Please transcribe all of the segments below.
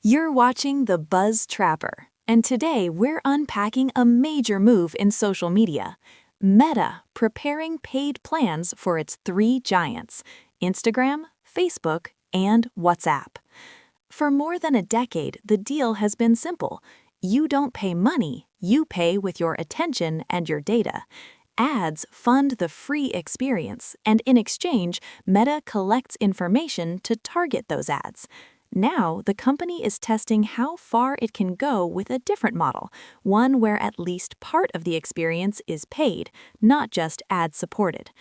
You're watching The Buzz Trapper, and today we're unpacking a major move in social media. Meta preparing paid plans for its three giants: Instagram, Facebook, and WhatsApp. For more than a decade, the deal has been simple. You don't pay money, you pay with your attention and your data. Ads fund the free experience, and in exchange, Meta collects information to target those ads. Now, the company is testing how far it can go with a different model, one where at least part of the experience is paid, not just ad-supported.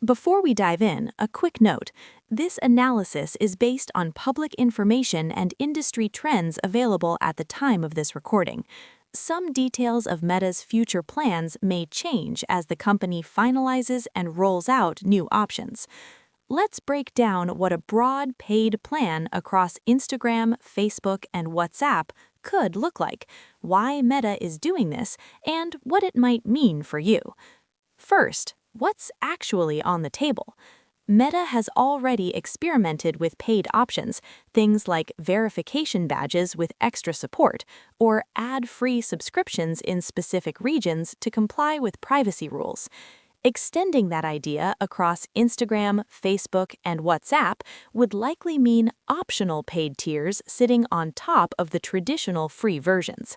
Before we dive in, a quick note. This analysis is based on public information and industry trends available at the time of this recording. Some details of Meta's future plans may change as the company finalizes and rolls out new options. Let's break down what a broad paid plan across Instagram, Facebook, and WhatsApp could look like, why Meta is doing this, and what it might mean for you. First, what's actually on the table? Meta has already experimented with paid options, things like verification badges with extra support, or ad-free subscriptions in specific regions to comply with privacy rules. Extending that idea across Instagram, Facebook, and WhatsApp would likely mean optional paid tiers sitting on top of the traditional free versions.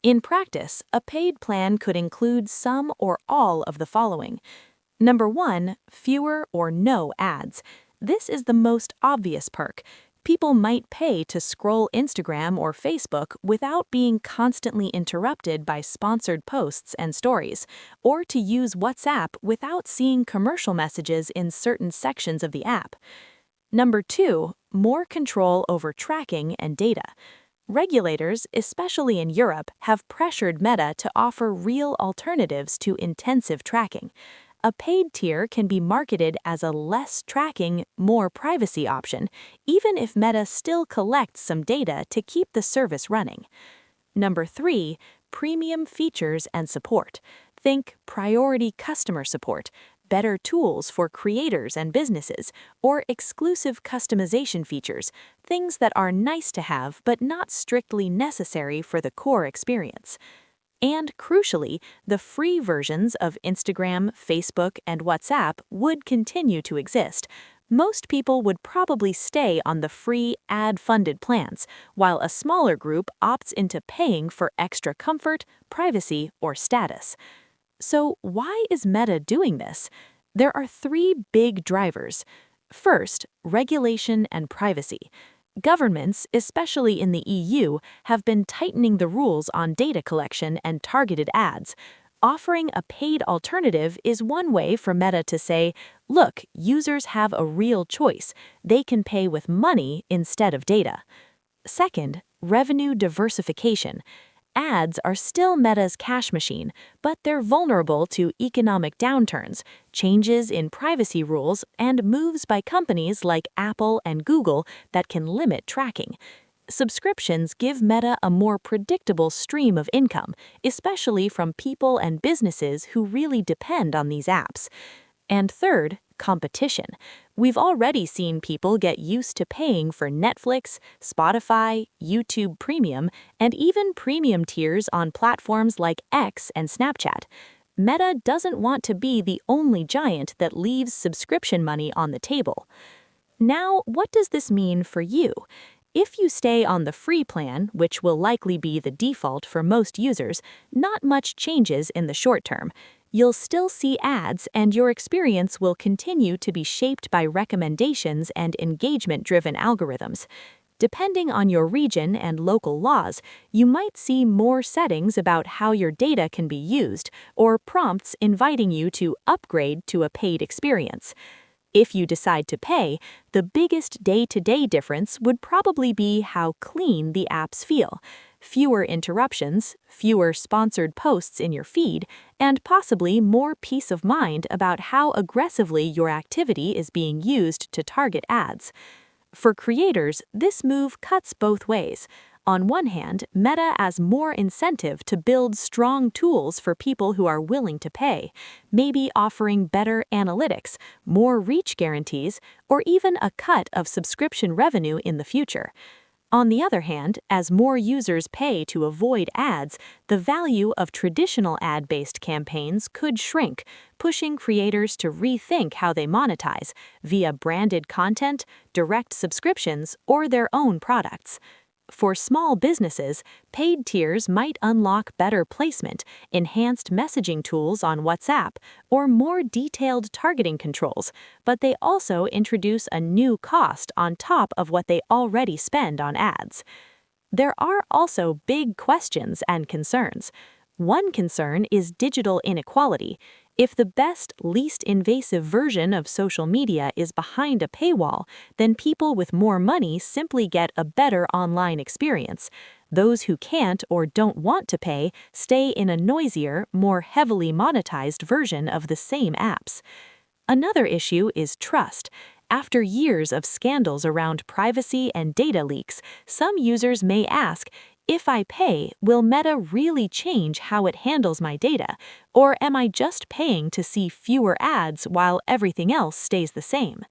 In practice, a paid plan could include some or all of the following. Number 1, fewer or no ads. This is the most obvious perk. People might pay to scroll Instagram or Facebook without being constantly interrupted by sponsored posts and stories, or to use WhatsApp without seeing commercial messages in certain sections of the app. Number 2, more control over tracking and data. Regulators, especially in Europe, have pressured Meta to offer real alternatives to intensive tracking. A paid tier can be marketed as a less tracking, more privacy option, even if Meta still collects some data to keep the service running. Number 3, premium features and support. Think priority customer support, better tools for creators and businesses, or exclusive customization features, things that are nice to have but not strictly necessary for the core experience. And crucially, the free versions of Instagram, Facebook, and WhatsApp would continue to exist. Most people would probably stay on the free ad-funded plans, while a smaller group opts into paying for extra comfort, privacy, or status. So why is Meta doing this? There are three big drivers. First, regulation and privacy. Governments, especially in the EU, have been tightening the rules on data collection and targeted ads. Offering a paid alternative is one way for Meta to say, look, users have a real choice. They can pay with money instead of data. Second, revenue diversification. Ads are still Meta's cash machine, but they're vulnerable to economic downturns, changes in privacy rules, and moves by companies like Apple and Google that can limit tracking. Subscriptions give Meta a more predictable stream of income, especially from people and businesses who really depend on these apps. And third, competition. We've already seen people get used to paying for Netflix, Spotify, YouTube Premium, and even premium tiers on platforms like X and Snapchat. Meta doesn't want to be the only giant that leaves subscription money on the table. Now, what does this mean for you? If you stay on the free plan, which will likely be the default for most users, not much changes in the short term. You'll still see ads, and your experience will continue to be shaped by recommendations and engagement-driven algorithms. Depending on your region and local laws, you might see more settings about how your data can be used, or prompts inviting you to upgrade to a paid experience. If you decide to pay, the biggest day-to-day difference would probably be how clean the apps feel. Fewer interruptions, fewer sponsored posts in your feed, and possibly more peace of mind about how aggressively your activity is being used to target ads. For creators, this move cuts both ways. On one hand, Meta has more incentive to build strong tools for people who are willing to pay, maybe offering better analytics, more reach guarantees, or even a cut of subscription revenue in the future. On the other hand, as more users pay to avoid ads, the value of traditional ad-based campaigns could shrink, pushing creators to rethink how they monetize via branded content, direct subscriptions, or their own products. For small businesses, paid tiers might unlock better placement, enhanced messaging tools on WhatsApp, or more detailed targeting controls, but they also introduce a new cost on top of what they already spend on ads. There are also big questions and concerns. One concern is digital inequality. If the best, least invasive version of social media is behind a paywall, then people with more money simply get a better online experience. Those who can't or don't want to pay stay in a noisier, more heavily monetized version of the same apps. Another issue is trust. After years of scandals around privacy and data leaks, some users may ask, if I pay, will Meta really change how it handles my data? Or am I just paying to see fewer ads while everything else stays the same?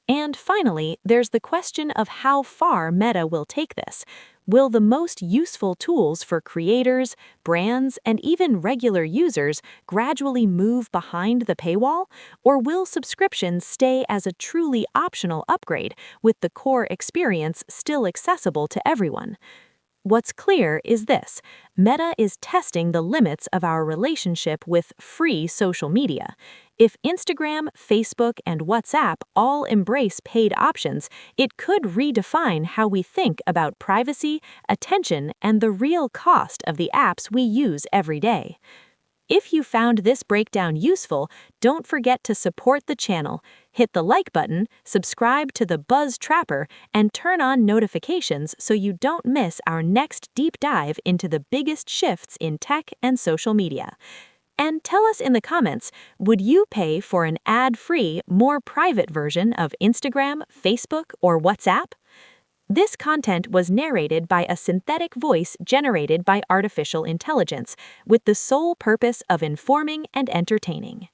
And finally, there's the question of how far Meta will take this. Will the most useful tools for creators, brands, and even regular users gradually move behind the paywall? Or will subscriptions stay as a truly optional upgrade, with the core experience still accessible to everyone? What's clear is this: Meta is testing the limits of our relationship with free social media. If Instagram, Facebook, and WhatsApp all embrace paid options, it could redefine how we think about privacy, attention, and the real cost of the apps we use every day. If you found this breakdown useful, don't forget to support the channel. Hit the like button, subscribe to the Buzz Trapper, and turn on notifications so you don't miss our next deep dive into the biggest shifts in tech and social media. And tell us in the comments, would you pay for an ad-free, more private version of Instagram, Facebook, or WhatsApp? This content was narrated by a synthetic voice generated by artificial intelligence, with the sole purpose of informing and entertaining.